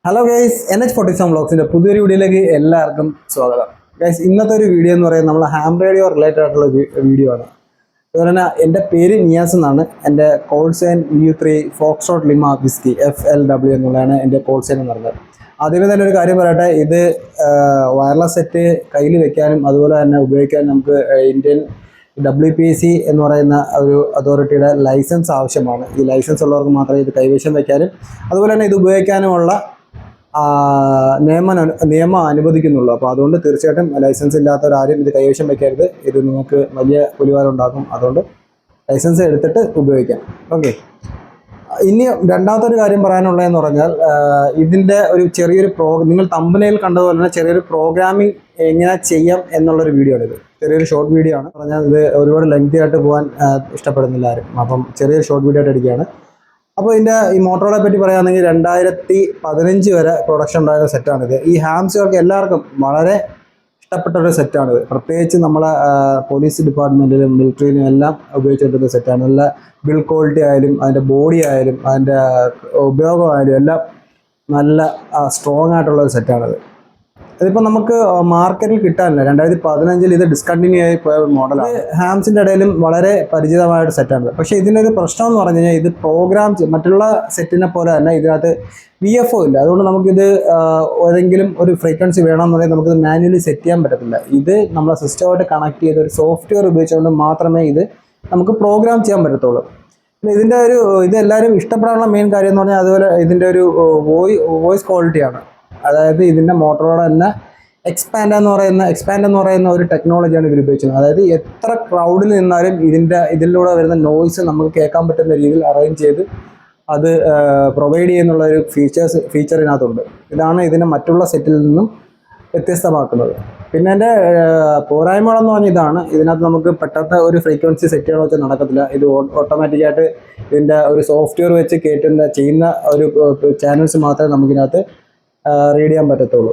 Hello guys, NH47 വ്ളോഗ്സിൻ്റെ പുതിയൊരു വീഡിയോയിലേക്ക് എല്ലാവർക്കും സ്വാഗതം. ഗൈസ്, ഇന്നത്തെ ഒരു വീഡിയോ എന്ന് പറയുന്നത് നമ്മൾ ഹാം റേഡിയോ റിലേറ്റഡ് ആയിട്ടുള്ള വീഡിയോ ആണ്. അതുപോലെ തന്നെ എൻ്റെ പേര് നിയാസ് എന്നാണ്. എൻ്റെ കോൾ സൈൻ VU3 ഫോക്സ്ട്രോട്ട് ലിമ വിസ്കി FLW എന്നുള്ളതാണ് എൻ്റെ കോൾ സൈൻ എന്ന് പറയുന്നത്. ആദ്യമേ തന്നെ ഒരു കാര്യം പറയട്ടെ, ഇത് വയർലെസ് സെറ്റ് കയ്യിൽ വെക്കാനും അതുപോലെ തന്നെ ഉപയോഗിക്കാനും നമുക്ക് ഇന്ത്യൻ WPC എന്ന് പറയുന്ന ഒരു അതോറിറ്റിയുടെ ലൈസൻസ് ആവശ്യമാണ്. ഈ ലൈസൻസ് ഉള്ളവർക്ക് മാത്രമേ ഇത് കൈവശം വയ്ക്കാനും അതുപോലെ തന്നെ ഇത് ഉപയോഗിക്കാനുമുള്ള നിയമം അനുവദിക്കുന്നുള്ളൂ. അപ്പോൾ അതുകൊണ്ട് തീർച്ചയായിട്ടും ലൈസൻസ് ഇല്ലാത്തവരാരും ഇത് കൈവശം വയ്ക്കരുത്. ഇത് നിങ്ങൾക്ക് വലിയ പുലിവാരം ഉണ്ടാക്കും. അതുകൊണ്ട് ലൈസൻസ് എടുത്തിട്ട് ഉപയോഗിക്കാം. ഓക്കെ, ഇനി രണ്ടാമത്തെ ഒരു കാര്യം പറയാനുള്ളതെന്ന് പറഞ്ഞാൽ, ഇതിൻ്റെ ഒരു ചെറിയൊരു നിങ്ങൾ തമ്പനയിൽ കണ്ടതുപോലെ തന്നെ ചെറിയൊരു പ്രോഗ്രാമിംഗ് എങ്ങനെ ചെയ്യാം എന്നുള്ളൊരു വീഡിയോ ആണ് ഇത്. ചെറിയൊരു ഷോർട്ട് വീഡിയോ ആണ്. പറഞ്ഞാൽ ഇത് ഒരുപാട് ലെങ്തി ആയിട്ട് പോകാൻ ഇഷ്ടപ്പെടുന്നില്ല ആരും. അപ്പം ചെറിയൊരു ഷോർട്ട് വീഡിയോ ആയിട്ട് അടിക്കുകയാണ്. അപ്പോൾ ഇതിൻ്റെ ഈ മോട്ടോറെ പറ്റി പറയുകയാണെങ്കിൽ 2015 വരെ പ്രൊഡക്ഷൻ ഉണ്ടായിരുന്ന സെറ്റാണിത്. ഈ ഹാംസുകൾക്ക് എല്ലാവർക്കും വളരെ ഇഷ്ടപ്പെട്ട ഒരു സെറ്റാണിത്. പ്രത്യേകിച്ച് നമ്മളെ പോലീസ് ഡിപ്പാർട്ട്മെൻറ്റിലും മിലിറ്ററിയിലും എല്ലാം ഉപയോഗിച്ചുകൊണ്ടിരുന്ന സെറ്റാണ്. നല്ല ബിൽഡ് ക്വാളിറ്റി ആയാലും അതിൻ്റെ ബോഡി ആയാലും അതിൻ്റെ ഉപയോഗമായാലും എല്ലാം നല്ല സ്ട്രോങ് ആയിട്ടുള്ള ഒരു സെറ്റാണിത്. ഇതിപ്പോൾ നമുക്ക് മാർക്കറ്റിൽ കിട്ടാനില്ല. 2015 ഇത് ഡിസ്കണ്ടിന്യൂ ആയി പോയ മോഡലാണ്. ഹാംസിൻ്റെ ഇടയിലും വളരെ പരിചിതമായ ഒരു സെറ്റാണ്. പക്ഷേ ഇതിനൊരു പ്രശ്നം എന്ന് പറഞ്ഞു കഴിഞ്ഞാൽ, ഇത് പ്രോഗ്രാം മറ്റുള്ള സെറ്റിനെ പോലെ തന്നെ ഇതിനകത്ത് VFO ഇല്ല. അതുകൊണ്ട് നമുക്കിത് ഏതെങ്കിലും ഒരു ഫ്രീക്വൻസി വേണമെന്നുണ്ടെങ്കിൽ നമുക്കിത് മാനുവലി സെറ്റ് ചെയ്യാൻ പറ്റത്തില്ല. ഇത് നമ്മളെ സിസ്റ്റമായിട്ട് കണക്ട് ചെയ്ത് ഒരു സോഫ്റ്റ്വെയർ ഉപയോഗിച്ചുകൊണ്ട് മാത്രമേ ഇത് നമുക്ക് പ്രോഗ്രാം ചെയ്യാൻ പറ്റത്തുള്ളൂ. പിന്നെ ഇതിൻ്റെ ഇതെല്ലാവരും ഇഷ്ടപ്പെടാനുള്ള മെയിൻ കാര്യം എന്ന് പറഞ്ഞാൽ അതുപോലെ ഇതിൻ്റെ ഒരു വോയിസ് ക്വാളിറ്റിയാണ്. അതായത് ഇതിൻ്റെ മോട്ടോറോടെ തന്നെ എക്സ്പാൻഡ് എന്ന് പറയുന്ന ഒരു ടെക്നോളജിയാണ് ഇവർ ഉപയോഗിച്ചിരുന്നത്. അതായത് എത്ര ക്രൗഡിൽ നിന്നാലും ഇതിലൂടെ വരുന്ന നോയ്സ് നമുക്ക് കേൾക്കാൻ പറ്റുന്ന രീതിയിൽ അറേഞ്ച് ചെയ്ത് അത് പ്രൊവൈഡ് ചെയ്യുന്നുള്ള ഒരു ഫീച്ചർ ഇതിനകത്തുണ്ട്. ഇതാണ് ഇതിനെ മറ്റുള്ള സെറ്റിൽ നിന്നും വ്യത്യസ്തമാക്കുന്നത്. പിന്നെ എൻ്റെ പോരായ്മകളെന്ന് പറഞ്ഞാൽ ഇതാണ്, ഇതിനകത്ത് നമുക്ക് പെട്ടെന്ന് ഒരു ഫ്രീക്വൻസി സെറ്റ് ചെയ്യണമെന്ന് വെച്ചാൽ നടക്കത്തില്ല. ഇത് ഓട്ടോമാറ്റിക്കായിട്ട് ഇതിൻ്റെ ഒരു സോഫ്റ്റ്വെയർ വെച്ച് ചെയ്യുന്ന ഒരു ചാനൽസ് മാത്രമേ നമുക്കിതിനകത്ത് റീഡ് ചെയ്യാൻ പറ്റത്തുള്ളൂ.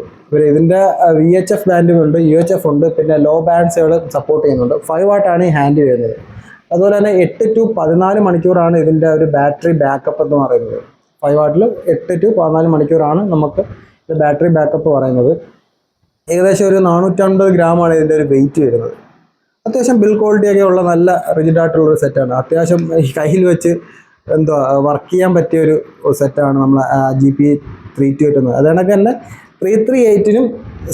ഇതിൻ്റെ VHF ബാൻഡുകളുണ്ട്, UHF ഉണ്ട്, പിന്നെ ലോ ബാൻഡ്സുകൾ സപ്പോർട്ട് ചെയ്യുന്നുണ്ട്. 5 വാട്ടാണ് ഈ ഹാൻഡിൽ ചെയ്യുന്നത്. അതുപോലെ തന്നെ 8 to 14 മണിക്കൂറാണ് ഇതിൻ്റെ ഒരു ബാറ്ററി ബാക്കപ്പ് എന്ന് പറയുന്നത്. 5 വാട്ടിൽ 8 to 14 മണിക്കൂറാണ് നമുക്ക് ബാറ്ററി ബാക്കപ്പ് പറയുന്നത്. ഏകദേശം ഒരു 450 ഗ്രാമാണ് ഇതിൻ്റെ ഒരു വെയിറ്റ് വരുന്നത്. അത്യാവശ്യം ബിൽഡ് ക്വാളിറ്റിയൊക്കെ ഉള്ള നല്ല റിജിഡായിട്ടുള്ളൊരു സെറ്റാണ്. അത്യാവശ്യം ഈ കയ്യിൽ വെച്ച് വർക്ക് ചെയ്യാൻ പറ്റിയൊരു സെറ്റാണ് നമ്മൾ GP328 എന്ന്. അതുകണക്ക് തന്നെ 338-നും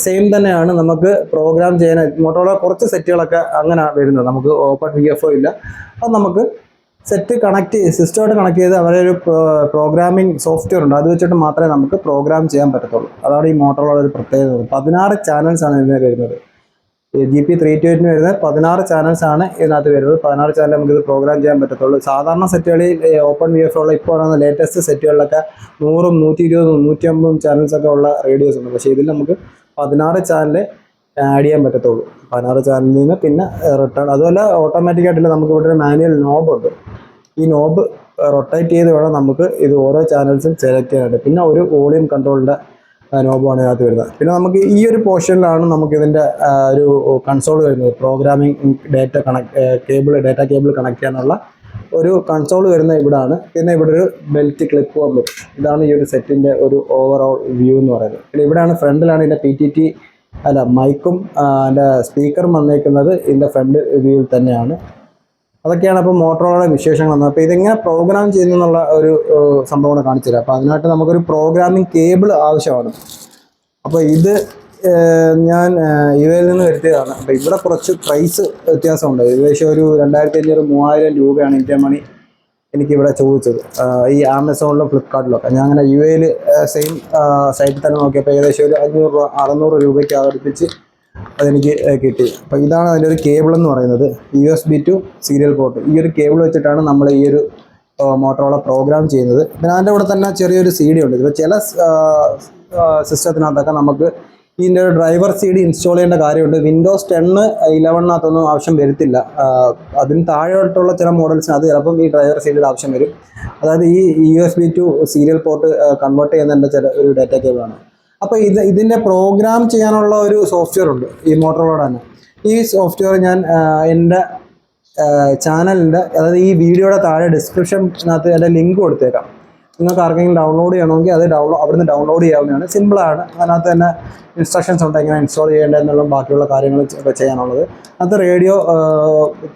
സെയിം തന്നെയാണ്. നമുക്ക് പ്രോഗ്രാം ചെയ്യാൻ മോട്ടോറോള കുറച്ച് സെറ്റുകളൊക്കെ അങ്ങനെ വരുന്നത്. നമുക്ക് ഓപ്പൺ VFO ഇല്ല. അത് നമുക്ക് സിസ്റ്റമായിട്ട് കണക്ട് ചെയ്ത് അവരെ ഒരു പ്രോഗ്രാമിംഗ് സോഫ്റ്റ്വെയർ ഉണ്ട്. അത് വെച്ചിട്ട് മാത്രമേ നമുക്ക് പ്രോഗ്രാം ചെയ്യാൻ പറ്റത്തുള്ളൂ. അതാണ് ഈ മോട്ടോറോള ഒരു പ്രത്യേകത. 16 ചാനൽസാണ് ഇതിന് വരുന്നത്. GP328 വരുന്നത് 16 ചാനൽസാണ് ഇതിനകത്ത് വരുന്നത്. 16 ചാനൽ നമുക്കിത് പ്രോഗ്രാം ചെയ്യാൻ പറ്റത്തുള്ളൂ. സാധാരണ സെറ്റുകളിൽ ഓപ്പൺ VFO ഉള്ള ഇപ്പോൾ പറയുന്ന ലേറ്റസ്റ്റ് സെറ്റുകളിലൊക്കെ 100, 120, 150 ചാനൽസൊക്കെ ഉള്ള റേഡിയോസ് ഉണ്ട്. പക്ഷേ ഇതിൽ നമുക്ക് 16 ചാനൽ ആഡ് ചെയ്യാൻ പറ്റത്തുള്ളൂ. 16 ചാനലിൽ നിന്ന് പിന്നെ റിട്ടേൺ. അതുപോലെ ഓട്ടോമാറ്റിക്കായിട്ടില്ല, നമുക്ക് ഇവിടെ ഒരു മാനുവൽ നോബുണ്ട്. ഈ നോബ് റൊട്ടേറ്റ് ചെയ്ത് വേണം നമുക്ക് ഇത് ഓരോ ചാനൽസും സെലക്ട് ചെയ്യാനായിട്ട്. പിന്നെ ഒരു വോളിയം കൺട്രോളിൻ്റെ നോബാണ് ഇതിനകത്ത് വരുന്നത്. പിന്നെ നമുക്ക് ഈ ഒരു പോർഷനിലാണ് നമുക്കിതിൻ്റെ ഒരു കൺസോൾ വരുന്നത്. പ്രോഗ്രാമിംഗ് ഡാറ്റ കേബിൾ കണക്ട് ചെയ്യാനുള്ള ഒരു കൺസോൾ വരുന്നത് ഇവിടെയാണ്. പിന്നെ ഇവിടെ ഒരു ബെൽറ്റ് ക്ലിപ്പ് വന്നു. ഇതാണ് ഈ ഒരു സെറ്റിൻ്റെ ഒരു ഓവറോൾ വ്യൂ എന്ന് പറയുന്നത്. പിന്നെ ഇവിടെയാണ് ഫ്രണ്ടിലാണ് ഇതിൻ്റെ മൈക്കും അതിൻ്റെ സ്പീക്കറും വന്നേക്കുന്നത് ഇതിൻ്റെ ഫ്രണ്ട് വ്യൂവിൽ തന്നെയാണ്. അതൊക്കെയാണ് അപ്പോൾ മോട്ടോറോളയുടെ വിശേഷങ്ങൾ വന്നത്. അപ്പോൾ ഇതെങ്ങനെ പ്രോഗ്രാം ചെയ്യുന്നുള്ള ഒരു സംഭവമാണ് കാണിച്ചത്. അപ്പോൾ അതിനായിട്ട് നമുക്കൊരു പ്രോഗ്രാമിംഗ് കേബിൾ ആവശ്യമാണ്. അപ്പോൾ ഇത് ഞാൻ ഇവയിൽ നിന്ന് വരുത്തിയതാണ്. അപ്പോൾ ഇവിടെ കുറച്ച് പ്രൈസ് വ്യത്യാസമുണ്ട്. ഏകദേശം ഒരു 2500-3000 രൂപയാണ് ഇന്ത്യൻ മണി എനിക്കിവിടെ ചോദിച്ചത്. ഈ ആമസോണിലും ഫ്ലിപ്കാർട്ടിലൊക്കെ ഞാൻ അങ്ങനെ UAE സെയിം സൈറ്റിൽ തന്നെ നോക്കിയപ്പോൾ ഏകദേശം ഒരു 500 രൂപ 600 രൂപയ്ക്ക് അടുപ്പിച്ച് അതെനിക്ക് കിട്ടി. അപ്പോൾ ഇതാണ് അതിൻ്റെ ഒരു കേബിൾ എന്ന് പറയുന്നത്. USB to serial port. ഈ ഒരു കേബിൾ വെച്ചിട്ടാണ് നമ്മൾ ഈ ഒരു മോട്ടോറോള പ്രോഗ്രാം ചെയ്യുന്നത്. പിന്നെ അതിൻ്റെ കൂടെ തന്നെ ചെറിയൊരു CD ഉണ്ട്. ഇപ്പോൾ ചില സിസ്റ്റത്തിനകത്തൊക്കെ നമുക്ക് ഇതിൻ്റെ ഒരു ഡ്രൈവർ CD ഇൻസ്റ്റാൾ ചെയ്യേണ്ട കാര്യമുണ്ട്. Windows 10, 11-നകത്തൊന്നും ആവശ്യം വരത്തില്ല. അതിന് താഴെയായിട്ടുള്ള ചില മോഡൽസിന് അത് ചിലപ്പം ഈ ഡ്രൈവർ CDയുടെ ആവശ്യം വരും. അതായത് ഈ USB to serial port convert ചെയ്യുന്നതിൻ്റെ ഒരു ഡാറ്റ കേബിളാണ്. അപ്പോൾ ഇതിൻ്റെ പ്രോഗ്രാം ചെയ്യാനുള്ള ഒരു സോഫ്റ്റ്വെയർ ഉണ്ട് ഈ മോട്ടോറോള തന്നെ. ഈ സോഫ്റ്റ്വെയർ ഞാൻ എൻ്റെ ചാനലിൻ്റെ, അതായത് ഈ വീഡിയോയുടെ താഴെ ഡിസ്ക്രിപ്ഷനകത്ത് എൻ്റെ ലിങ്ക് കൊടുത്തേക്കാം. നിങ്ങൾക്ക് ആർക്കെങ്കിലും ഡൗൺലോഡ് ചെയ്യണമെങ്കിൽ അത് അവിടുന്ന് ഡൗൺലോഡ് ചെയ്യാവുന്നതാണ്. സിമ്പിളാണ്. അതിനകത്ത് തന്നെ ഇൻസ്ട്രക്ഷൻസ് ഉണ്ട് എങ്ങനെ ഇൻസ്റ്റാൾ ചെയ്യേണ്ടതെന്നുള്ള ബാക്കിയുള്ള കാര്യങ്ങൾ ചെയ്യാനുള്ളത്. അത് റേഡിയോ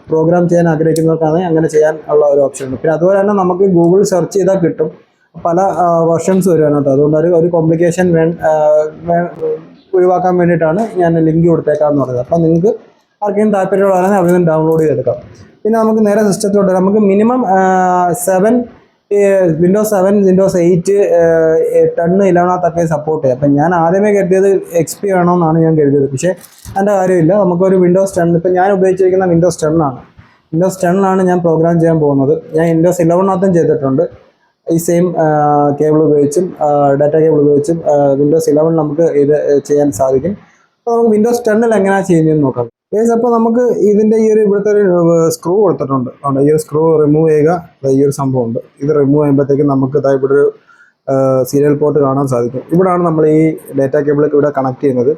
പ്രോഗ്രാം ചെയ്യാൻ ആഗ്രഹിക്കുന്നവർക്കാണെങ്കിൽ അങ്ങനെ ചെയ്യാൻ ഉള്ള ഒരു ഓപ്ഷൻ ഉണ്ട്. പിന്നെ അതുപോലെ തന്നെ നമുക്ക് ഗൂഗിൾ സെർച്ച് ചെയ്താൽ കിട്ടും. പല വെർഷൻസ് വരും അതിനകത്ത്. അതുകൊണ്ട് ഒരു കോംപ്ലിക്കേഷൻ ഒഴിവാക്കാൻ വേണ്ടിയിട്ടാണ് ഞാൻ ലിങ്ക് കൊടുത്തേക്കാമെന്ന് പറഞ്ഞത്. അപ്പം നിങ്ങൾക്ക് ആർക്കെങ്കിലും താല്പര്യമുള്ളതാണെങ്കിൽ അതിൽ നിന്ന് ഡൗൺലോഡ് ചെയ്തെടുക്കാം. പിന്നെ നമുക്ക് നേരെ സിസ്റ്റത്തിലോട്ട് നമുക്ക് മിനിമം 7 വിൻഡോസ് 7 വിൻഡോസ് 8 10 11 സപ്പോർട്ട് ചെയ്യാം. അപ്പം ഞാൻ ആദ്യമേ കരുതിയത് XP വേണമെന്നാണ് ഞാൻ കരുതിയത്. പക്ഷേ അതിൻ്റെ കാര്യമില്ല. നമുക്കൊരു വിൻഡോസ് 10 ഇപ്പം ഞാൻ ഉപയോഗിച്ചിരിക്കുന്ന വിൻഡോസ് 10 ആണ്. വിൻഡോസ് 10 ആണ് ഞാൻ പ്രോഗ്രാം ചെയ്യാൻ പോകുന്നത്. ഞാൻ വിൻഡോസ് 11 ചെയ്തിട്ടുണ്ട്. ഈ സെയിം കേബിൾ ഉപയോഗിച്ചും ഡാറ്റ കേബിൾ ഉപയോഗിച്ചും വിൻഡോസ് 11 നമുക്ക് ഇത് ചെയ്യാൻ സാധിക്കും. അപ്പോൾ നമുക്ക് വിൻഡോസ് 10 എങ്ങനെയാണ് ചെയ്യുന്നതെന്ന് നോക്കാം. അപ്പോൾ നമുക്ക് ഇതിൻ്റെ ഈ ഒരു ഇവിടുത്തെ ഒരു സ്ക്രൂ കൊടുത്തിട്ടുണ്ട്. ഈ ഒരു സ്ക്രൂ റിമൂവ് ചെയ്യുക. ഈ ഒരു സംഭവം ഉണ്ട്. ഇത് റിമൂവ് ചെയ്യുമ്പോഴത്തേക്കും നമുക്ക് ഇവിടെ ഒരു സീരിയൽ പോർട്ട് കാണാൻ സാധിക്കും. ഇവിടെയാണ് നമ്മൾ ഈ ഡാറ്റ കേബിളൊക്കെ ഇവിടെ കണക്ട് ചെയ്യുന്നത്.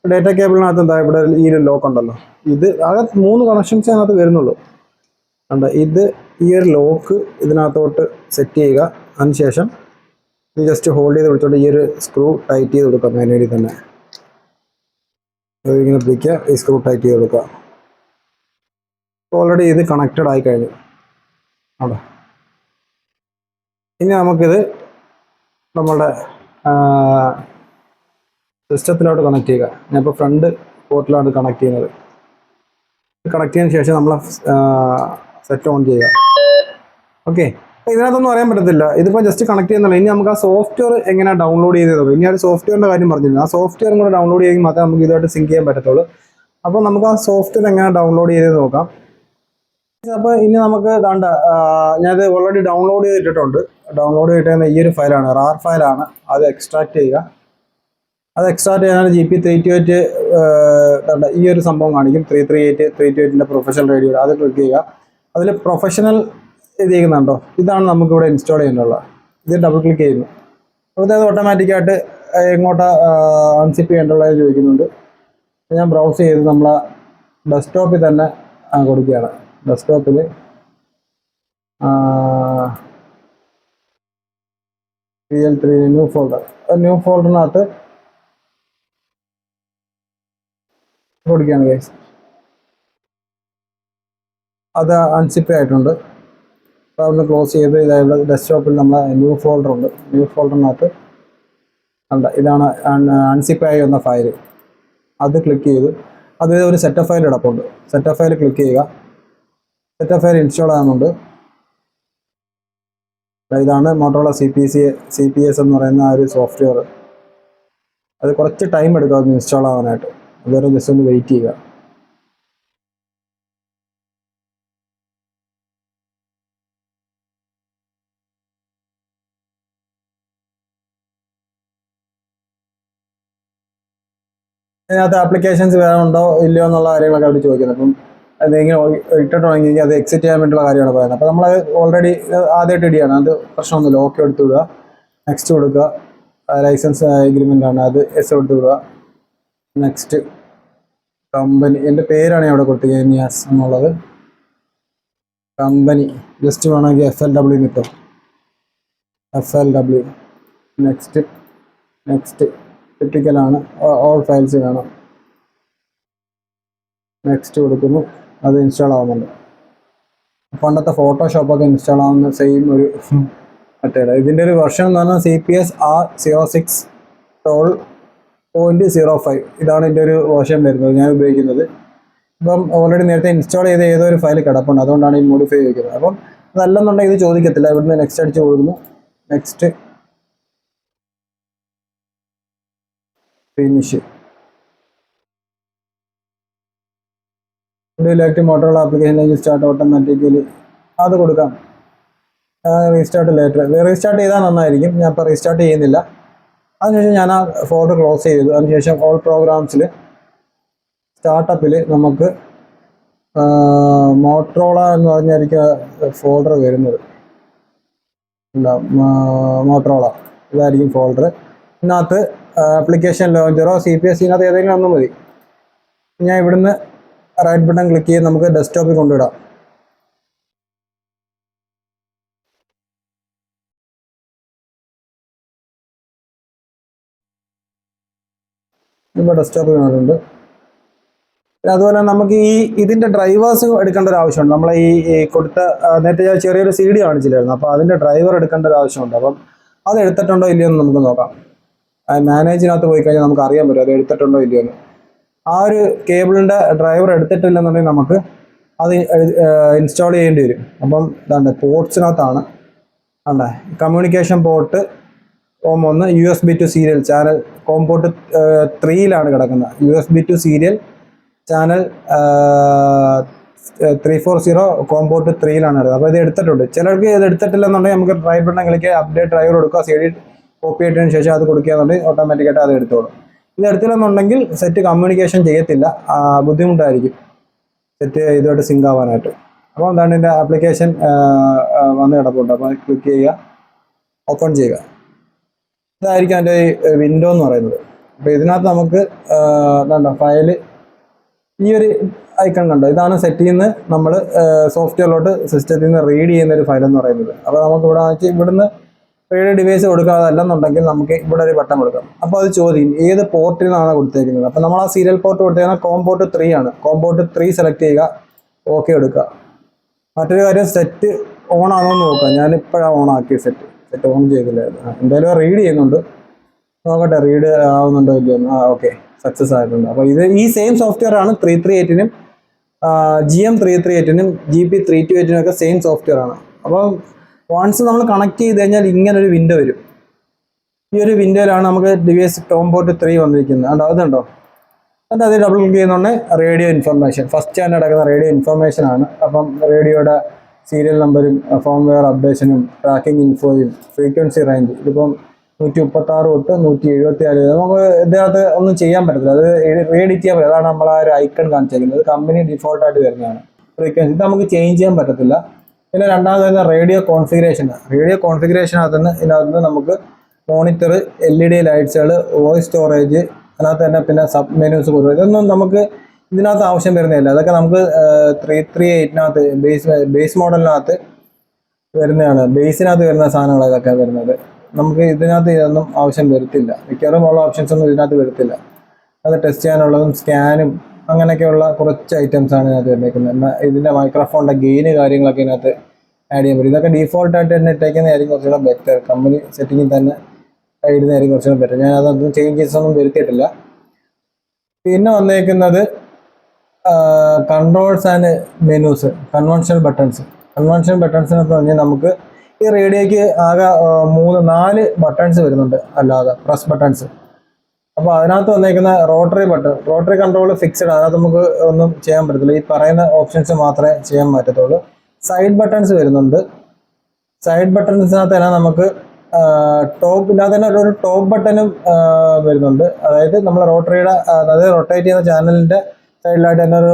ഡാറ്റ കേബിളിനകത്ത് ഇവിടെ ഈ ഒരു ലോക്ക് ഉണ്ടല്ലോ. ഇത് ആകെ 3 കണക്ഷൻസ് അതിനകത്ത് വരുന്നുള്ളൂ. ഇത് ഈ ഒരു ലോക്ക് ഇതിനകത്തോട്ട് സെറ്റ് ചെയ്യുക. അതിനുശേഷം ഇത് ജസ്റ്റ് ഹോൾഡ് ചെയ്ത് പിടിച്ചോണ്ട് ഈ ഒരു സ്ക്രൂ ടൈറ്റ് ചെയ്ത് കൊടുക്കാം. മാനുവലി തന്നെ ഇങ്ങനെ പിടിക്കുക. ഈ സ്ക്രൂ ടൈറ്റ് ചെയ്ത് കൊടുക്കുക. ഓൾറെഡി ഇത് കണക്റ്റഡ് ആയി കഴിഞ്ഞു. ഇനി നമുക്കിത് നമ്മളുടെ സിസ്റ്റത്തിലോട്ട് കണക്ട് ചെയ്യുക. ഞാനിപ്പോൾ ഫ്രണ്ട് പോർട്ടിലാണ് കണക്ട് ചെയ്യുന്നത്. കണക്ട് ചെയ്തതിന് ശേഷം നമ്മൾ സെറ്റ് ഓൺ ചെയ്യുക. ഓക്കെ. അപ്പോൾ ഇതിനകത്തൊന്നും അറിയാൻ പറ്റത്തില്ല. ഇതിപ്പോൾ ജസ്റ്റ് കണക്ട് ചെയ്യുന്നില്ല. ഇനി നമുക്ക് ആ സോഫ്റ്റ്വെയർ എങ്ങനെ ഡൗൺലോഡ് ചെയ്ത് ഇനി ആ ഒരു സോഫ്റ്റ്വെയറിൻ്റെ കാര്യം പറഞ്ഞിരുന്നു. ആ സോഫ്റ്റ്വെയർ കൂടെ ഡൗൺലോഡ് ചെയ്യുമെങ്കിൽ മാത്രമേ നമുക്ക് ഇതുമായിട്ട് സിങ്ക് ചെയ്യാൻ പറ്റത്തുള്ളൂ. അപ്പോൾ നമുക്ക് ആ സോഫ്റ്റ്വെയർ എങ്ങനെ ഡൗൺലോഡ് ചെയ്ത് നോക്കാം. അപ്പോൾ ഇനി നമുക്ക് ഞാനത് ഓൾറെഡി ഡൗൺലോഡ് ചെയ്തിട്ടുണ്ട്. ഡൗൺലോഡ് ചെയ്തിട്ടുള്ള ഈ ഒരു ഫയലാണ്, റാർ ഫയലാണ്. അത് എക്സ്ട്രാക്ട് ചെയ്യുക. അത് എക്സ്ട്രാക്ട് ചെയ്യാൻ GP328 ഈ ഒരു സംഭവം കാണിക്കും. 338 പ്രൊഫഷണൽ റേഡിയോ. അത് ക്ലിക്ക് ചെയ്യുക. അതിൽ പ്രൊഫഷണൽ എഴുതിയിരിക്കുന്നുണ്ടോ, ഇതാണ് നമുക്കിവിടെ ഇൻസ്റ്റാൾ ചെയ്യാനുള്ളത്. ഇത് ഡബിൾ ക്ലിക്ക് ചെയ്യുന്നു. അപ്പോൾ അത് ഓട്ടോമാറ്റിക്കായിട്ട് എങ്ങോട്ടാ അൺസിപ്പ് ചെയ്യേണ്ടുള്ളത് ചോദിക്കുന്നുണ്ട്. ഞാൻ ബ്രൗസ് ചെയ്ത് നമ്മളെ ഡെസ്ക്ടോപ്പിൽ തന്നെ കൊടുക്കുകയാണ്. ഡെസ്ക്ടോപ്പിൽ PL3 ന്യൂ ഫോൾഡറിനകത്ത് കൊടുക്കുകയാണ് ഗൈസ്. അത് അൺസിപ്പ് ആയിട്ടുണ്ട്. അപ്പോൾ അവിടുന്ന് ക്ലോസ് ചെയ്ത് ഡെസ്ക്ടോപ്പിൽ നമ്മളെ ന്യൂ ഫോൾഡർ ഉണ്ട്. ന്യൂ ഫോൾഡറിനകത്ത് ഇതാണ് അൺസിപ്പായി വന്ന ഫയൽ. അത് ക്ലിക്ക് ചെയ്ത് അത് ഒരു സെറ്റപ്പ് ഫയൽ കിടപ്പുണ്ട്. സെറ്റപ്പ് ഫയൽ ക്ലിക്ക് ചെയ്യുക. സെറ്റപ്പ് ഫയൽ ഇൻസ്റ്റാൾ ആകുന്നുണ്ട്. ഇതാണ് മോട്ടോറോള CPS എന്ന് പറയുന്ന ആ ഒരു സോഫ്റ്റ്വെയർ. അത് കുറച്ച് ടൈം എടുക്കും അത് ഇൻസ്റ്റാൾ ആവാനായിട്ട്. അതുവരെ ജസ്റ്റ് ഒന്ന് വെയിറ്റ് ചെയ്യുക. അതിനകത്ത് ആപ്ലിക്കേഷൻസ് വേറെ ഉണ്ടോ ഇല്ലയോ എന്നുള്ള കാര്യങ്ങളൊക്കെ അവർ ചോദിക്കുന്നത്. അപ്പം അതെങ്ങനെ ഇട്ടിട്ടുണ്ടെങ്കിൽ അത് എക്സിറ്റ് ചെയ്യാൻ വേണ്ടിയുള്ള കാര്യമാണ് പറയുന്നത്. അപ്പോൾ നമ്മൾ ഓൾറെഡി ആദ്യമായിട്ട് ഇടുകയാണ്. അത് പ്രശ്നമൊന്നുമില്ല. ഓക്കെ എടുത്ത് വിടുക. നെക്സ്റ്റ് കൊടുക്കുക. ലൈസൻസ് എഗ്രിമെൻ്റ് ആണ്, അത് എസ് കൊടുത്ത് വിടുക. നെക്സ്റ്റ് കമ്പനി, എൻ്റെ പേരാണ് അവിടെ കൊടുത്തത് നിയാസ് എന്നുള്ളത്. കമ്പനി ജസ്റ്റ് വേണമെങ്കിൽ FLW കിട്ടും. FLW. നെക്സ്റ്റ് ടിപ്പിക്കലാണ്. ഓൾ ഫയൽസ് വേണം. നെക്സ്റ്റ് കൊടുക്കുന്നു. അത് ഇൻസ്റ്റാൾ ആവുന്നുണ്ട്. പണ്ടത്തെ ഫോട്ടോഷോപ്പൊക്കെ ഇൻസ്റ്റാൾ ആവുന്ന സെയിം ഒരു മറ്റേത്. ഇതിൻ്റെ ഒരു വെർഷൻ എന്ന് പറഞ്ഞാൽ CPS R06.05. ഇതാണ് ഇതിൻ്റെ ഒരു വെർഷൻ വരുന്നത് ഞാൻ ഉപയോഗിക്കുന്നത്. ഇപ്പം ഓൾറെഡി നേരത്തെ ഇൻസ്റ്റാൾ ചെയ്ത ഏതോ ഒരു ഫയൽ കിടപ്പുണ്ട്. അതുകൊണ്ടാണ് ഈ മോഡിഫൈ ചെയ്തിരിക്കുന്നത്. അപ്പം അതല്ലെന്നുണ്ടെങ്കിൽ ഇത് ചോദിക്കത്തില്ല. ഇവിടുന്ന് നെക്സ്റ്റ് അടിച്ച് കൊടുക്കുന്നു. Next finish. Delete Motorola application start automatically അത് കൊടുക്കാം. Restart later. റീസ്റ്റാർട്ട് ചെയ്താൽ നന്നായിരിക്കും. ഞാൻ ഇപ്പോൾ റീസ്റ്റാർട്ട് ചെയ്യുന്നില്ല. അതിനുശേഷം ഞാൻ ആ ഫോൾഡർ ക്ലോസ് ചെയ്തു. അതിനുശേഷം ഓൾ പ്രോഗ്രാംസിൽ സ്റ്റാർട്ടപ്പിൽ നമുക്ക് മോട്ടോറോള എന്ന് പറഞ്ഞായിരിക്കും ഫോൾഡർ വരുന്നത്. മോട്ടോറോള ഇതായിരിക്കും ഫോൾഡർ. ഇതിനകത്ത് ആപ്ലിക്കേഷൻ ലോഞ്ചറോ CPS ഇതിനകത്ത് ഏതെങ്കിലും ഒന്നും മതി. ഞാൻ ഇവിടുന്ന് റൈറ്റ് ബട്ടൺ ക്ലിക്ക് ചെയ്ത് നമുക്ക് ഡെസ്ക്ടോപ്പിൽ കൊണ്ടുവിടാം. ഇപ്പോൾ ഡെസ്ക്ടോപ്പ് കാണുന്നുണ്ട്. അതുപോലെ നമുക്ക് ഇതിന്റെ ഡ്രൈവേഴ്സ് എടുക്കേണ്ട ഒരു ആവശ്യമുണ്ട്. നമ്മളെ ഈ കൊടുത്ത നേരത്തെ ഞാൻ ചെറിയൊരു CD കാണിച്ചില്ലായിരുന്നു, അപ്പോൾ അതിന്റെ ഡ്രൈവർ എടുക്കേണ്ട ഒരു ആവശ്യമുണ്ട്. അപ്പം അത് എടുത്തിട്ടുണ്ടോ ഇല്ലയോ എന്ന് നമുക്ക് നോക്കാം. മാനേജിനകത്ത് പോയി കഴിഞ്ഞാൽ നമുക്ക് അറിയാൻ പറ്റും അത് എടുത്തിട്ടുണ്ടോ ഇല്ലയോ എന്ന്. ആ ഒരു കേബിളിന്റെ ഡ്രൈവർ എടുത്തിട്ടില്ലെന്നുണ്ടെങ്കിൽ നമുക്ക് അത് ഇൻസ്റ്റാൾ ചെയ്യേണ്ടി വരും. അപ്പം ഇതാണ്ട് പോർട്സിനകത്താണ് ആണ്ടേ കമ്മ്യൂണിക്കേഷൻ പോർട്ട് ഒന്ന് USB to serial channel com port 3 കിടക്കുന്നത്. USB to serial channel 340 com port 3 കിടക്കുന്നത്. അപ്പോൾ ഇത് എടുത്തിട്ടുണ്ട്. ചിലർക്ക് ഇത് എടുത്തിട്ടില്ലെന്നുണ്ടെങ്കിൽ നമുക്ക് right button click update driver കൊടുക്കുക, CD കോപ്പി ആയിട്ടതിന് ശേഷം അത് കൊടുക്കുകയാണെന്നുണ്ടെങ്കിൽ ഓട്ടോമാറ്റിക്കായിട്ട് അത് എടുത്തോളും. ഇത് എടുത്തില്ലെന്നുണ്ടെങ്കിൽ സെറ്റ് കമ്മ്യൂണിക്കേഷൻ ചെയ്യത്തില്ല, ബുദ്ധിമുട്ടായിരിക്കും സെറ്റ് ഇതുമായിട്ട് സിങ്ക് ആവാനായിട്ട്. അപ്പോൾ എന്താണ് ഇതിൻ്റെ ആപ്ലിക്കേഷൻ വന്ന് കിടപ്പുണ്ട്. അപ്പോൾ ക്ലിക്ക് ചെയ്യുക, ഓപ്പൺ ചെയ്യുക. ഇതായിരിക്കും അതിൻ്റെ വിൻഡോ എന്ന് പറയുന്നത്. അപ്പോൾ ഇതിനകത്ത് നമുക്ക് എന്താ ഫയല് ഈ ഒരു ഐക്കൺ കണ്ടോ, ഇതാണ് സെറ്റിൽ നിന്ന് നമ്മൾ സോഫ്റ്റ്വെയറിലോട്ട് സിസ്റ്റത്തിൽ നിന്ന് റീഡ് ചെയ്യുന്ന ഒരു ഫയൽ എന്ന് പറയുന്നത്. അപ്പോൾ നമുക്ക് ഇവിടുന്ന് റീഡ് ഡിവൈസ് കൊടുക്കുക, അതല്ലെന്നുണ്ടെങ്കിൽ നമുക്ക് ഇവിടെ ഒരു ബട്ടൺ കൊടുക്കാം. അപ്പോൾ അത് ചോദ്യം ഏത് പോർട്ടിൽ നിന്നാണ് കൊടുത്തേക്കുന്നത്. അപ്പോൾ നമ്മൾ ആ സീരിയൽ പോർട്ട് കൊടുത്തേക്കുന്നത് കോം പോർട്ട് 3 ആണ്. കോം പോർട്ട് 3 സെലക്ട് ചെയ്യുക, ഓക്കെ എടുക്കുക. മറ്റൊരു കാര്യം സെറ്റ് ഓൺ ആണോ എന്ന് നോക്കാം. ഞാനിപ്പോഴാണ് ഓൺ ആക്കിയ സെറ്റ് ഓൺ ചെയ്തില്ലായിരുന്നു. എന്തായാലും റീഡ് ചെയ്യുന്നുണ്ട്, നോക്കട്ടെ റീഡ് ആവുന്നുണ്ടോ ഇല്ലയോ. ഓക്കെ, സക്സസ് ആയിട്ടുണ്ട്. അപ്പോൾ ഈ സെയിം സോഫ്റ്റ്വെയർ ആണ് 338-നും GM338-നും GP328-നും ഒക്കെ സെയിം സോഫ്റ്റ്വെയർ ആണ്. അപ്പോൾ വൺസ് നമ്മൾ കണക്ട് ചെയ്ത് കഴിഞ്ഞാൽ ഇങ്ങനൊരു വിൻഡോ വരും. ഈ ഒരു വിൻഡോയിലാണ് നമുക്ക് ഡിവൈസ് കോം പോർട്ട് 3 വന്നിരിക്കുന്നത്. അതുണ്ടോ, എന്നിട്ട് അത് ഡബിൾ ക്ലിക്ക് ചെയ്യുന്നുണ്ടെങ്കിൽ റേഡിയോ ഇൻഫർമേഷൻ ഫസ്റ്റ് തന്നെ കിടക്കുന്ന റേഡിയോ ഇൻഫർമേഷൻ ആണ്. അപ്പം റേഡിയോയുടെ സീരിയൽ നമ്പരും ഫേംവെയർ അപ്ഡേഷനും ട്രാക്കിംഗ് ഇൻഫോയും ഫ്രീക്വൻസി റേഞ്ച് ഇതിപ്പം 136 തൊട്ട് 174. നമുക്ക് ഇതിനകത്ത് ഒന്നും ചെയ്യാൻ പറ്റത്തില്ല, അത് എഡിറ്റ് ചെയ്യാൻ പറ്റില്ല. അതാണ് നമ്മൾ ആ ഒരു ഐക്കൺ കാണിച്ചിരിക്കുന്നത്. കമ്പനി ഡിഫോൾട്ടായിട്ട് വരുന്നതാണ് ഫ്രീക്വൻസി. ഇത് നമുക്ക് ചേഞ്ച് ചെയ്യാൻ പറ്റത്തില്ല. പിന്നെ രണ്ടാമത് വരുന്ന റേഡിയോ കോൺഫിഗറേഷനകത്ത് ഇതിനകത്ത് നമുക്ക് മോണിറ്റർ, LED ലൈറ്റ്സുകൾ, വോയിസ് സ്റ്റോറേജ്, അതിനകത്ത് തന്നെ പിന്നെ സബ് മെനൂസ് കൊടുക്കുക. ഇതൊന്നും നമുക്ക് ഇതിനകത്ത് ആവശ്യം വരുന്നില്ല. അതൊക്കെ നമുക്ക് 338-നകത്ത് ബേസ് മോഡലിനകത്ത് വരുന്നതാണ്. ബേസിനകത്ത് വരുന്ന സാധനങ്ങൾ ഇതൊക്കെ വരുന്നത്. നമുക്ക് ഇതിനകത്ത് ഇതൊന്നും ആവശ്യം വരത്തില്ല. മിക്കവാറും ഉള്ള ഓപ്ഷൻസ് ഒന്നും ഇതിനകത്ത് വരത്തില്ല. അത് ടെസ്റ്റ് ചെയ്യാനുള്ളതും സ്കാനും അങ്ങനെയൊക്കെയുള്ള കുറച്ച് ഐറ്റംസ് ആണ് ഇതിനകത്ത് വന്നേക്കുന്നത്. ഇതിൻ്റെ മൈക്രോഫോണിൻ്റെ ഗെയിന് കാര്യങ്ങളൊക്കെ ഇതിനകത്ത് ആഡ് ചെയ്യാൻ പറ്റും. ഇതൊക്കെ ഡീഫോൾട്ടായിട്ട് തന്നെ ഇട്ടേക്കുന്നതായിരിക്കും കുറച്ചുകൂടെ ബെറ്റർ. കമ്പനി സെറ്റിങ്ങിൽ തന്നെ ഇടുന്നതായിരിക്കും കുറച്ചുകൂടെ ബെറ്റർ. ഞാൻ അതൊന്നും ചേഞ്ചസ് ഒന്നും വരുത്തിയിട്ടില്ല. പിന്നെ വന്നേക്കുന്നത് കൺട്രോൾസ് ആൻഡ് മെനൂസ്, കൺവെൻഷണൽ ബട്ടൺസിനകത്ത് പറഞ്ഞാൽ നമുക്ക് ഈ റേഡിയോയ്ക്ക് ആകെ 4 ബട്ടൺസ് വരുന്നുണ്ട്, അല്ലാതെ പ്രസ് ബട്ടൺസ്. അപ്പോൾ അതിനകത്ത് വന്നേക്കുന്ന റോട്ടറി കൺട്രോൾ ഫിക്സഡ്, അതിനകത്ത് നമുക്ക് ഒന്നും ചെയ്യാൻ പറ്റത്തില്ല. ഈ പറയുന്ന ഓപ്ഷൻസ് മാത്രമേ ചെയ്യാൻ പറ്റത്തുള്ളൂ. സൈഡ് ബട്ടൺസ് വരുന്നുണ്ട്. സൈഡ് ബട്ടൺസിനകത്ത് തന്നെ നമുക്ക് ഇതിനകത്ത് തന്നെ ഒരു ടോപ്പ് ബട്ടണും വരുന്നുണ്ട്. അതായത് നമ്മൾ റോട്ടറിയുടെ അതായത് റൊട്ടേറ്റ് ചെയ്യുന്ന ചാനലിൻ്റെ സൈഡിലായിട്ട് തന്നെ ഒരു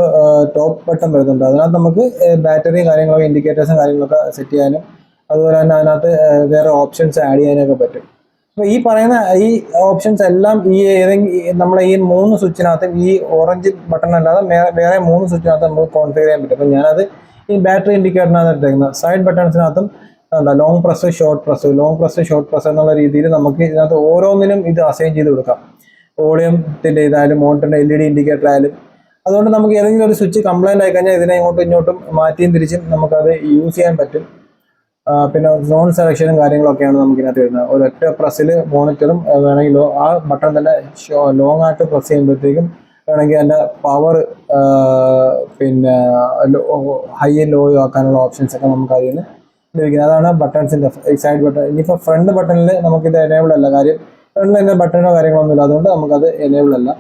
ടോപ്പ് ബട്ടൺ വരുന്നുണ്ട്. അതിനകത്ത് നമുക്ക് ബാറ്ററി കാര്യങ്ങളൊക്കെ ഇൻഡിക്കേറ്റേഴ്സും കാര്യങ്ങളൊക്കെ സെറ്റ് ചെയ്യാനും അതുപോലെ തന്നെ അതിനകത്ത് വേറെ ഓപ്ഷൻസ് ആഡ് ചെയ്യാനൊക്കെ പറ്റും. അപ്പോൾ ഈ പറയുന്ന ഈ ഓപ്ഷൻസ് എല്ലാം നമ്മളെ ഈ 3 സ്വിച്ചിനകത്തും ഈ ഓറഞ്ച് ബട്ടൺ അല്ലാതെ വേറെ 3 സ്വിച്ചിനകത്ത് നമുക്ക് കോൺഫിഗർ ചെയ്യാൻ പറ്റും. അപ്പോൾ ഞാനത് ഈ ബാറ്ററി ഇൻഡിക്കേറ്ററിനകത്ത് ഇട്ടേക്കുന്നത്. സൈഡ് ബട്ടൺസിനകത്തും ലോങ് പ്രസ്, ഷോർട്ട് പ്രസ് എന്നുള്ള രീതിയിൽ നമുക്ക് ഇതിനകത്ത് ഓരോന്നിനും ഇത് അസൈൻ ചെയ്ത് കൊടുക്കാം. വോളിയത്തിൻ്റെ ഇതായാലും മോണിറ്ററിൻ്റെ LED ഇൻഡിക്കേറ്റർ ആയാലും. അതുകൊണ്ട് നമുക്ക് ഏതെങ്കിലും ഒരു സ്വിച്ച് കംപ്ലൈൻ്റ് ആയി കഴിഞ്ഞാൽ ഇതിനെ ഇങ്ങോട്ടും മാറ്റിയും തിരിച്ചും നമുക്കത് യൂസ് ചെയ്യാൻ പറ്റും. പിന്നെ സോൺ സെലക്ഷനും കാര്യങ്ങളൊക്കെയാണ് നമുക്ക് ഇതിനകത്ത് വരുന്നത്. ഒരൊറ്റ പ്രസ്സിൽ മോണിറ്ററും വേണമെങ്കിൽ ആ ബട്ടൺ തന്നെ ലോങ് ആയിട്ട് പ്രസ് ചെയ്യുമ്പോഴത്തേക്കും വേണമെങ്കിൽ അതിൻ്റെ പവർ പിന്നെ ഹൈയും ലോയും ആക്കാനുള്ള ഓപ്ഷൻസ് ഒക്കെ നമുക്ക് അതിൽ നിന്ന് ലഭിക്കുന്നത്. അതാണ് ബട്ടൺസിൻ്റെ സൈഡ് ബട്ടൺ. ഇനിയിപ്പോൾ ഫ്രണ്ട് ബട്ടണിൽ നമുക്കിത് എനേബിൾ അല്ല, കാര്യം ഫ്രണ്ടിൽ ഇതിൻ്റെ ബട്ടണോ കാര്യങ്ങളൊന്നുമില്ല, അതുകൊണ്ട് നമുക്കത് എനേബിൾ അല്ല.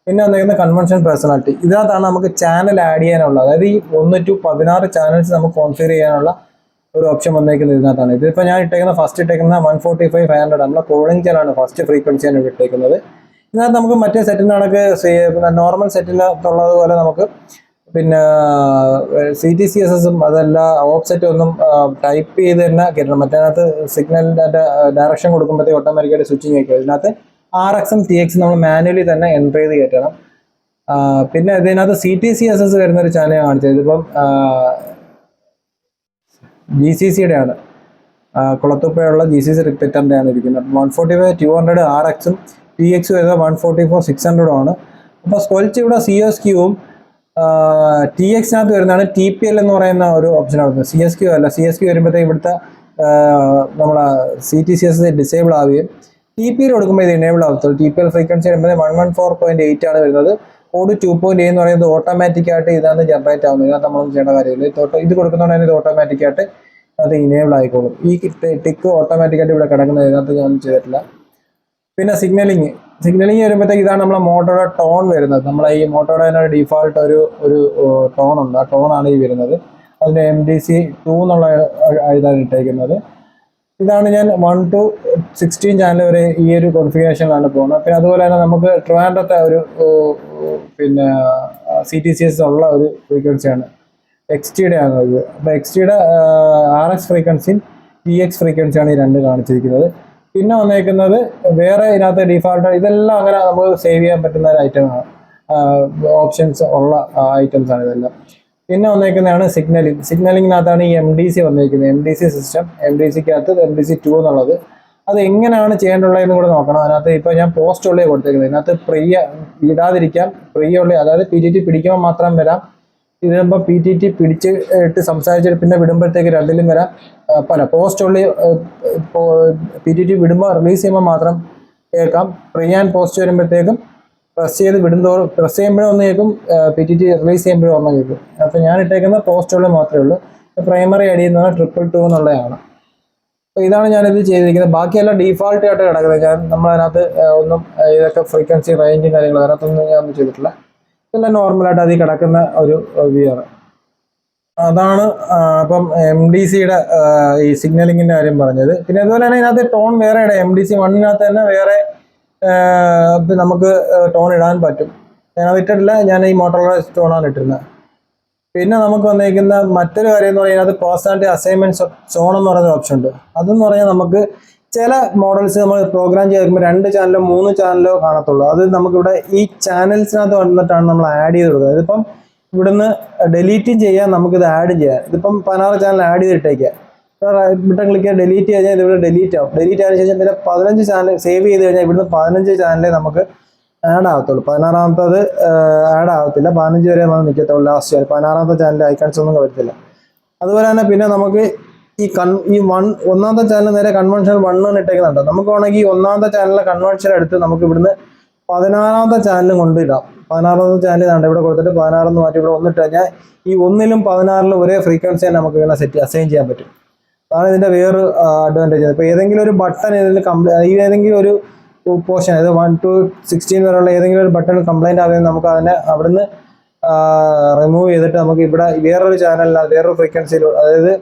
പിന്നെ വന്നിരിക്കുന്ന കൺവെൻഷൻ പേഴ്സണാലിറ്റി, ഇതിനകത്താണ് നമുക്ക് ചാനൽ ആഡ് ചെയ്യാനുള്ളത്. അതായത് ഈ 1 to 16 ചാനൽസ് നമുക്ക് കോൺഫിഗർ ചെയ്യാനുള്ള ഒരു ഓപ്ഷൻ വന്നേക്കുന്നത് ഇതിനകത്താണ്. ഇതിപ്പോൾ ഞാൻ ഫസ്റ്റ് ഇട്ടേക്കുന്ന 145/500 നമ്മളെ കോളിംഗ് ചാനലാണ് ഫസ്റ്റ് ഫ്രീക്വൻസിയാണ് ഇട്ടേക്കുന്നത്. ഇതിനകത്ത് നമുക്ക് മറ്റേ സെറ്റിൻ്റെ കണക്ക് നോർമൽ സെറ്റിനകത്തുള്ളതുപോലെ നമുക്ക് പിന്നെ CTCSS അതല്ല ഓഫ്സെറ്റ് ഒന്നും ടൈപ്പ് ചെയ്ത് തന്നെ കയറ്റണം. മറ്റേതിനകത്ത് സിഗ്നലിൻ്റെ ഡയറക്ഷൻ കൊടുക്കുമ്പോഴത്തേക്ക് ഓട്ടോമാറ്റിക്കായിട്ട് സ്വിച്ചിങ് വയ്ക്കുക. ഇതിനകത്ത് RXും TX നമ്മൾ മാനുവലി തന്നെ എൻ്റർ ചെയ്ത് കയറ്റണം. പിന്നെ ഇതിനകത്ത് CTCSS വരുന്നൊരു ചാനൽ കാണിച്ചത്. ഇതിപ്പം GCCയുടെ ആണ്, കുളത്തുപ്പുഴയുള്ള GCC റിപ്പീറ്ററിൻ്റെ ആണ് ഇരിക്കുന്നത്. 145/200 RXും TX വരുന്നത് 144,600 ആണ്. അപ്പോൾ സ്ക്വൽച്ച് ഇവിടെ CSQവും TX-നകത്ത് വരുന്നതാണ് TPL എന്ന് പറയുന്ന ഒരു ഓപ്ഷനാണ്. CSQ അല്ല, CSQ വരുമ്പോഴത്തേക്ക് ഇവിടുത്തെ നമ്മളെ CTCS ഡിസേബിൾ ആവുകയും TPL കൊടുക്കുമ്പോൾ ഇത് എനേബിൾ ആവത്തുള്ളൂ. TPL ഫ്രീക്വൻസി വരുമ്പോൾ 114.8 ആണ് വരുന്നത്. കോഡ് 2.8 എന്ന് പറയുന്നത് ഓട്ടോമാറ്റിക് ആയിട്ട് ഇതാണ് ജനറേറ്റ് ആവുന്നത്. ഇതിനകത്ത് നമ്മളൊന്നും ചെയ്യേണ്ട കാര്യമില്ല. ഇത് കൊടുക്കുന്നതുകൊണ്ട് ഇത് ഓട്ടോമാറ്റിക് ആയിട്ട് അത് ഇനേബിൾ ആയിക്കോളും. ഈ ടിക്ക് ഓട്ടോമാറ്റിക്കായിട്ട് ഇവിടെ കിടക്കുന്നത് ഇതിനകത്ത് ഞാൻ ചെയ്തിട്ടില്ല. പിന്നെ സിഗ്നലിങ് വരുമ്പോഴത്തേക്ക് ഇതാണ് നമ്മളെ മോട്ടോയുടെ ടോൺ വരുന്നത്. നമ്മളെ ഈ മോട്ടോയുടെ തന്നെ ഡിഫോൾട്ട് ഒരു ടോൺ ഉണ്ട്. ആ ടോണാണ് ഈ വരുന്നത്. അതിൻ്റെ MDC2 എന്നുള്ള ഇതാണ് ഇട്ടേക്കുന്നത്. ഇതാണ് ഞാൻ 1 to 16 ചാനൽ വരെ ഈ ഒരു കോൺഫിഗറേഷനിലാണ് പോകുന്നത്. പിന്നെ അതുപോലെ തന്നെ നമുക്ക് ട്രിവാൻഡ്രത്തെ ഒരു പിന്നെ CTCS ഉള്ള ഒരു ഫ്രീക്വൻസിയാണ് XT-യുടെ ആണ് ഇത്. അപ്പോൾ XT-യുടെ RX ഫ്രീക്വൻസിയും TX ഫ്രീക്വൻസിയാണ് ഈ രണ്ട് കാണിച്ചിരിക്കുന്നത്. പിന്നെ വന്നേക്കുന്നത് വേറെ ഇതിനകത്ത് ഡിഫോൾട്ട് ഇതെല്ലാം അങ്ങനെ നമുക്ക് സേവ് ചെയ്യാൻ പറ്റുന്ന ഒരു ഐറ്റമാണ്, ഓപ്ഷൻസ് ഉള്ള ഐറ്റംസ് ആണ് ഇതെല്ലാം. പിന്നെ വന്നേക്കുന്നതാണ് സിഗ്നലിങ്ങിനകത്താണ് ഈ MDC വന്നിരിക്കുന്നത്. MDC സിസ്റ്റം, MDC-ക്കകത്ത് MDC2 എന്നുള്ളത്. അത് എങ്ങനെയാണ് ചെയ്യേണ്ടുള്ളതെന്ന് കൂടെ നോക്കണം. അതിനകത്ത് ഇപ്പോൾ ഞാൻ പോസ്റ്റ് ഉള്ളിൽ കൊടുത്തേക്കുന്നത്. ഇതിനകത്ത് പ്രിയ ഇടാതിരിക്കാം, പ്രിയ ഉള്ളി, അതായത് PTT പിടിക്കുമ്പോൾ മാത്രം വരാം. ഇതിനുമ്പോൾ PTT പിടിച്ചിട്ട് സംസാരിച്ചിട്ട് പിന്നെ വിടുമ്പോഴത്തേക്ക് രണ്ടിലും വരാം. പല പോസ്റ്റ് ഉള്ളി PTT വിടുമ്പോൾ റിലീസ് ചെയ്യുമ്പോൾ മാത്രം കേൾക്കാം. പ്രീ ആൻഡ് പോസ്റ്റ് വരുമ്പോഴത്തേക്കും പ്രസ് ചെയ്യുമ്പോഴും ഒന്ന് കേൾക്കും, PTT റിലീസ് ചെയ്യുമ്പോഴും ഒന്ന് കേൾക്കും. അപ്പോൾ ഞാൻ ഇട്ടേക്കുന്ന പോസ്റ്റ് ഉള്ളി മാത്രമേ ഉള്ളൂ. പ്രൈമറി ഐ ഡി എന്ന് പറഞ്ഞാൽ 222 എന്നുള്ളതാണ്. അപ്പോൾ ഇതാണ് ഞാനിത് ചെയ്തിരിക്കുന്നത്. ബാക്കിയെല്ലാം ഡീഫാൾട്ട് ആയിട്ട് കിടക്കുന്നത്. നമ്മളതിനകത്ത് ഒന്നും ഇതൊക്കെ ഫ്രീക്വൻസി റേഞ്ചും കാര്യങ്ങളും അതിനകത്തൊന്നും ഞാൻ ഒന്നും ചെയ്തിട്ടില്ല. ഇതെല്ലാം നോർമലായിട്ട് അതിൽ കിടക്കുന്ന ഒരു വ്യൂ ആണ്. അതാണ് അപ്പം MDC-യുടെ ഈ സിഗ്നലിങ്ങിൻ്റെ കാര്യം പറഞ്ഞത്. പിന്നെ അതുപോലെ തന്നെ ഇതിനകത്ത് ടോൺ വേറെ ഇടാം. MDC1-നകത്ത് തന്നെ വേറെ നമുക്ക് ടോൺ ഇടാൻ പറ്റും. ഞാനത് ഇട്ടിട്ടില്ല, ഞാൻ ഈ മോട്ടോറോള ടോണാണ് ഇട്ടിരുന്നത്. പിന്നെ നമുക്ക് വന്നിരിക്കുന്ന മറ്റൊരു കാര്യം എന്ന് പറഞ്ഞാൽ അത് പേഴ്സണാലിറ്റി അസൈൻമെന്റ് സോൺ എന്ന് പറയുന്ന ഓപ്ഷൻ ഉണ്ട്. അതെന്ന് പറഞ്ഞാൽ നമുക്ക് ചില മോഡൽസ് നമ്മൾ പ്രോഗ്രാം ചെയ്തിരിക്കുമ്പോൾ 2 ചാനലോ 3 ചാനലോ കാണത്തുള്ളൂ. അത് നമുക്കിവിടെ ഈ ചാനൽസിനകത്ത് വന്നിട്ടാണ് നമ്മൾ ആഡ് ചെയ്ത് കൊടുക്കുന്നത്. ഇതിപ്പം ഇവിടുന്ന് ഡിലീറ്റും ചെയ്യാം, നമുക്കിത് ആഡ് ചെയ്യാം. ഇതിപ്പം 16 ചാനൽ ആഡ് ചെയ്തിട്ടേക്കാം. ബട്ടൺ ക്ലിക്ക് ചെയ്യാൻ ഡിലീറ്റ് കഴിഞ്ഞാൽ ഇതിവിടെ ഡിലീറ്റ് ആവും. ഡിലീറ്റ് ആയതിനു ശേഷം പിന്നെ 15 ചാനൽ സേവ് ചെയ്ത് കഴിഞ്ഞാൽ ഇവിടുന്ന് 15 ചാനലേ നമുക്ക് ആഡ് ആവത്തുള്ളൂ. 16-ാമത്തത് ആഡ് ആവത്തില്ല. 15 വരെ നമ്മൾ നിൽക്കത്തുള്ളൂ. ലാസ്റ്റ് 16-ാമത്തെ ചാനൽ ഐക്കൺസ് ഒന്നും വരത്തില്ല. അതുപോലെ തന്നെ പിന്നെ നമുക്ക് ഈ ഒന്നാമത്തെ ചാനൽ നേരെ കൺവെൻഷൻ 1 ഇട്ടേക്കുന്നുണ്ട്. നമുക്ക് വേണമെങ്കിൽ ഈ ഒന്നാമത്തെ ചാനലിലെ കൺവെൻഷൻ എടുത്ത് നമുക്ക് ഇവിടുന്ന് 16-ാമത്തെ ചാനലും കൊണ്ടിടാം. 16-ാമത്തെ ചാനൽ ഇതാണ്ട് ഇവിടെ കൊടുത്തിട്ട് 16 എന്ന് മാറ്റി ഇവിടെ 1 ഇട്ട് കഴിഞ്ഞാൽ ഈ 1-ലും 16-ലും ഒരേ ഫ്രീക്വൻസി തന്നെ നമുക്ക് ഇങ്ങനെ അസൈൻ ചെയ്യാൻ പറ്റും. അതാണ് ഇതിൻ്റെ വേറൊരു അഡ്വാൻറ്റേജ്. ഇപ്പോൾ ഏതെങ്കിലും ഒരു ബട്ടൺ ഏതെങ്കിലും ഒരു പോർഷൻ, അതായത് 1 to 16 വരെയുള്ള ഏതെങ്കിലും ഒരു ബട്ടൺ കംപ്ലൈൻറ്റ് ആവുകയും നമുക്ക് അതിനെ അവിടുന്ന് റിമൂവ് ചെയ്തിട്ട് നമുക്ക് ഇവിടെ വേറൊരു ചാനലിനകത്ത് വേറൊരു ഫ്രീക്വൻസിയിൽ, അതായത്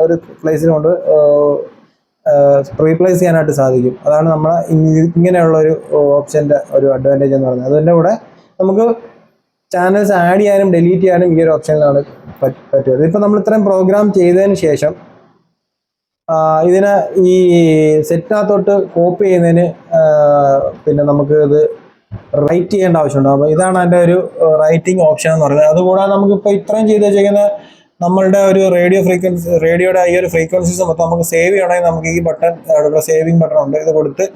ഒരു പ്ലേസിൽ കൊണ്ട് റീപ്ലേസ് ചെയ്യാനായിട്ട് സാധിക്കും. അതാണ് നമ്മളെ ഇങ്ങനെയുള്ള ഒരു ഓപ്ഷൻ്റെ ഒരു അഡ്വാൻറ്റേജ് എന്ന് പറയുന്നത്. അതിൻ്റെ കൂടെ നമുക്ക് ചാനൽസ് ആഡ് ചെയ്യാനും ഡിലീറ്റ് ചെയ്യാനും ഈ ഒരു ഓപ്ഷനിലാണ് പറ്റുന്നത്. ഇതിപ്പോൾ നമ്മൾ ഇത്രയും പ്രോഗ്രാം ചെയ്തതിന് ശേഷം ഇതിനെ ഈ സെറ്റിനകത്തോട്ട് കോപ്പി ചെയ്യുന്നതിന് പിന്നെ നമുക്ക് ഇത് റൈറ്റ് ചെയ്യേണ്ട ആവശ്യമുണ്ട്. അപ്പോൾ ഇതാണ് അതിൻ്റെ ഒരു റൈറ്റിംഗ് ഓപ്ഷൻ എന്ന് പറയുന്നത്. അതുകൂടാതെ നമുക്കിപ്പോൾ ഇത്രയും ചെയ്ത് വെച്ചിരിക്കുന്ന നമ്മളുടെ ഒരു റേഡിയോയുടെ ഈ ഒരു ഫ്രീക്വൻസീസ് മൊത്തം നമുക്ക് സേവ് ചെയ്യണമെങ്കിൽ നമുക്ക് ഈ ബട്ടൺ, ഇവിടെ സേവിങ് ബട്ടൺ ഉണ്ട്. ഇത് കൊടുത്ത്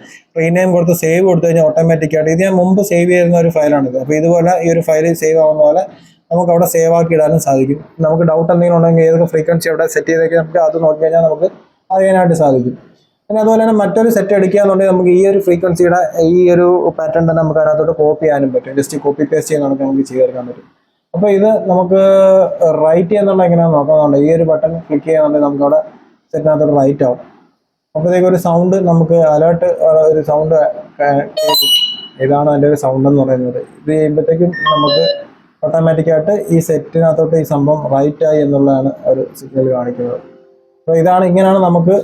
റീനെയിം കൊടുത്ത് സേവ് കൊടുത്തു കഴിഞ്ഞാൽ ഓട്ടോമാറ്റിക്കായിട്ട്, ഇത് ഞാൻ മുമ്പ് സേവ് ചെയ്യുന്ന ഒരു ഫയലാണിത്. അപ്പോൾ ഇതുപോലെ ഈ ഒരു ഫയൽ സേവ് ആവുന്ന പോലെ നമുക്ക് അവിടെ സേവ് ആക്കി ഇടാനും സാധിക്കും. നമുക്ക് ഡൗട്ട് എന്തെങ്കിലും ഉണ്ടെങ്കിൽ ഏതൊക്കെ ഫ്രീക്വൻസി അവിടെ സെറ്റ് ചെയ്തേക്ക് നമുക്ക് അത് നോക്കി കഴിഞ്ഞാൽ നമുക്ക് അറിയാനായിട്ട് സാധിക്കും. പിന്നെ അതുപോലെ തന്നെ മറ്റൊരു സെറ്റ് എടുക്കുക എന്നുണ്ടെങ്കിൽ നമുക്ക് ഈ ഒരു ഫ്രീക്വൻസിയുടെ ഈ ഒരു പാറ്റേൺ തന്നെ നമുക്ക് അതിനകത്തോട്ട് കോപ്പി ചെയ്യാനും പറ്റും. ജസ്റ്റ് കോപ്പി പേസ്റ്റ് ചെയ്യാൻ നമുക്ക് ചെയ്തെടുക്കാൻ പറ്റും. അപ്പോൾ ഇത് നമുക്ക് റൈറ്റ് ചെയ്യുന്നുണ്ട് എങ്ങനെയാണെന്ന് നോക്കാന്നുണ്ട്. ഈ ഒരു ബട്ടൺ ക്ലിക്ക് ചെയ്യാന്നുണ്ടെങ്കിൽ നമുക്ക് അവിടെ സെറ്റിനകത്തോട്ട് റൈറ്റ് ആവും. അപ്പോഴത്തേക്ക് ഒരു സൗണ്ട് നമുക്ക് അലേർട്ട് ഒരു സൗണ്ട് കേൾക്കും. ഇതാണ് അതിൻ്റെ ഒരു സൗണ്ട് എന്ന് പറയുന്നത്. ഇത് ചെയ്യുമ്പോഴത്തേക്കും നമുക്ക് ഓട്ടോമാറ്റിക്കായിട്ട് ഈ സെറ്റിനകത്തോട്ട് ഈ സംഭവം റൈറ്റ് ആയി എന്നുള്ളതാണ് ഒരു സിഗ്നൽ കാണിക്കുന്നത്. അപ്പോൾ ഇങ്ങനെയാണ് നമുക്ക്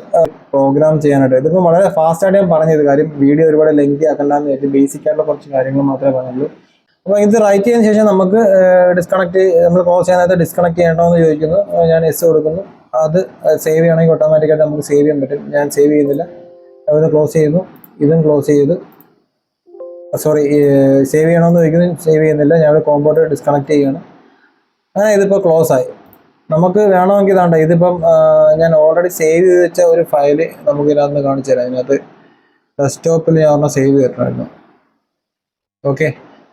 പ്രോഗ്രാം ചെയ്യാനായിട്ട്. ഇതിപ്പോൾ വളരെ ഫാസ്റ്റായിട്ട് ഞാൻ പറഞ്ഞത് കാര്യം വീഡിയോ ഒരുപാട് ലെങ്തി ആക്കണ്ടെന്ന് വെച്ചാൽ ബേസിക് ആയിട്ടുള്ള കുറച്ച് കാര്യങ്ങൾ മാത്രമേ പറഞ്ഞുള്ളൂ. അപ്പോൾ ഇത് റൈറ്റ് ചെയ്തതിന് ശേഷം നമുക്ക് നമ്മൾ ക്ലോസ് ചെയ്യാനായിട്ട് ഡിസ്കണക്ട് ചെയ്യണമെന്ന് ചോദിക്കുന്നു. ഞാൻ എസ് കൊടുക്കുന്നു. അത് സേവ് ചെയ്യണമെങ്കിൽ ഓട്ടോമാറ്റിക്കായിട്ട് നമുക്ക് സേവ് ചെയ്യാൻ പറ്റും. ഞാൻ സേവ് ചെയ്യുന്നില്ല. അത് ക്ലോസ് ചെയ്യുന്നു. ഇതും ക്ലോസ് ചെയ്ത് സേവ് ചെയ്യണമെന്ന് ചോദിക്കുന്നു. സേവ് ചെയ്യുന്നില്ല. ഞാൻ കോമ്പോട്ട് ഡിസ്കണക്ട് ചെയ്യുകയാണ്. അങ്ങനെ ഇതിപ്പോൾ ക്ലോസ് ആയി. നമുക്ക് വേണമെങ്കിൽ ഇതാണ്ട് ഇതിപ്പം ഞാൻ ഓൾറെഡി സേവ് ചെയ്ത് വെച്ച ഒരു ഫയല് നമുക്ക് ഇതിനകത്ത് കാണിച്ചു തരാം. ഇതിനകത്ത് ഡെസ്ക്ടോപ്പിൽ ഞാൻ സേവ് ചെയ്തിട്ടുണ്ടായിരുന്നു. ഓക്കെ,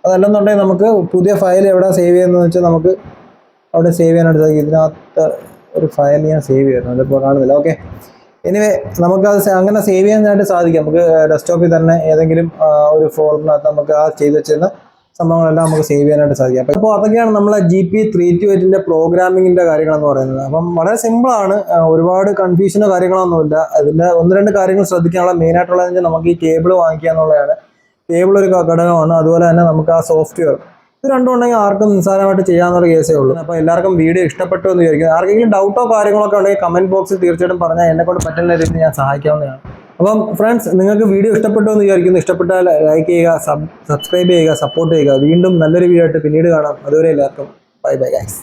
അതല്ലെന്നുണ്ടെങ്കിൽ നമുക്ക് പുതിയ ഫയൽ എവിടെ സേവ് ചെയ്യുന്നതെന്ന് വെച്ചാൽ നമുക്ക് അവിടെ സേവ് ചെയ്യാനായിട്ട് സാധിക്കും. ഇതിനകത്ത് ഒരു ഫയൽ ഞാൻ സേവ് ചെയ്യുന്നു, അതിപ്പോൾ കാണുന്നില്ല. ഓക്കെ, എനിവേ നമുക്കത് അങ്ങനെ സേവ് ചെയ്യാനായിട്ട് സാധിക്കും. നമുക്ക് ഡെസ്ക്ടോപ്പിൽ തന്നെ ഏതെങ്കിലും ഒരു ഫോൾഡറിനകത്ത് നമുക്ക് ആ ചെയ്ത് വെച്ചിരുന്ന സംഭവങ്ങളെല്ലാം നമുക്ക് സേവ് ചെയ്യാനായിട്ട് സാധിക്കും. അപ്പോൾ അതൊക്കെയാണ് നമ്മളെ GP328ൻ്റെ പ്രോഗ്രാമിങ്ങിൻ്റെ കാര്യങ്ങളെന്ന് പറയുന്നത്. അപ്പം വളരെ സിമ്പിളാണ്, ഒരുപാട് കൺഫ്യൂഷനോ കാര്യങ്ങളൊന്നുമില്ല. അതിൻ്റെ 1-2 കാര്യങ്ങൾ ശ്രദ്ധിക്കാനുള്ള മെയിനായിട്ടുള്ളതെന്ന് വെച്ചാൽ നമുക്ക് ഈ കേബിൾ വാങ്ങിക്കുക എന്നുള്ളതാണ്. കേബിൾ ഒരു ഘടകമാണ്. അതുപോലെ തന്നെ നമുക്ക് ആ സോഫ്റ്റ്വെയർ, ഇത് രണ്ടും ഉണ്ടെങ്കിൽ ആർക്കും നിസ്സാരമായിട്ട് ചെയ്യാവുന്ന കേസേ ഉള്ളൂ. അപ്പോൾ എല്ലാവർക്കും വീഡിയോ ഇഷ്ടപ്പെട്ടു എന്ന് വിചാരിക്കും. ആർക്കെങ്കിലും ഡൗട്ടോ കാര്യങ്ങളൊക്കെ ഉണ്ടെങ്കിൽ കമൻറ്റ് ബോക്സിൽ തീർച്ചയായിട്ടും പറഞ്ഞാൽ എന്നെക്കൊണ്ട് പറ്റുന്ന രീതിയിൽ ഞാൻ സഹായിക്കാവുന്നതാണ്. അപ്പം ഫ്രണ്ട്സ്, നിങ്ങൾക്ക് വീഡിയോ ഇഷ്ടപ്പെട്ടു എന്ന് വിചാരിക്കുന്നു. ഇഷ്ടപ്പെട്ടാൽ ലൈക്ക് ചെയ്യുക, സബ്സ്ക്രൈബ് ചെയ്യുക, സപ്പോർട്ട് ചെയ്യുക. വീണ്ടും നല്ലൊരു വീഡിയോ ആയിട്ട് പിന്നീട് കാണാം. അതുവരെ എല്ലാവർക്കും ബൈ ബൈ ഗൈസ്.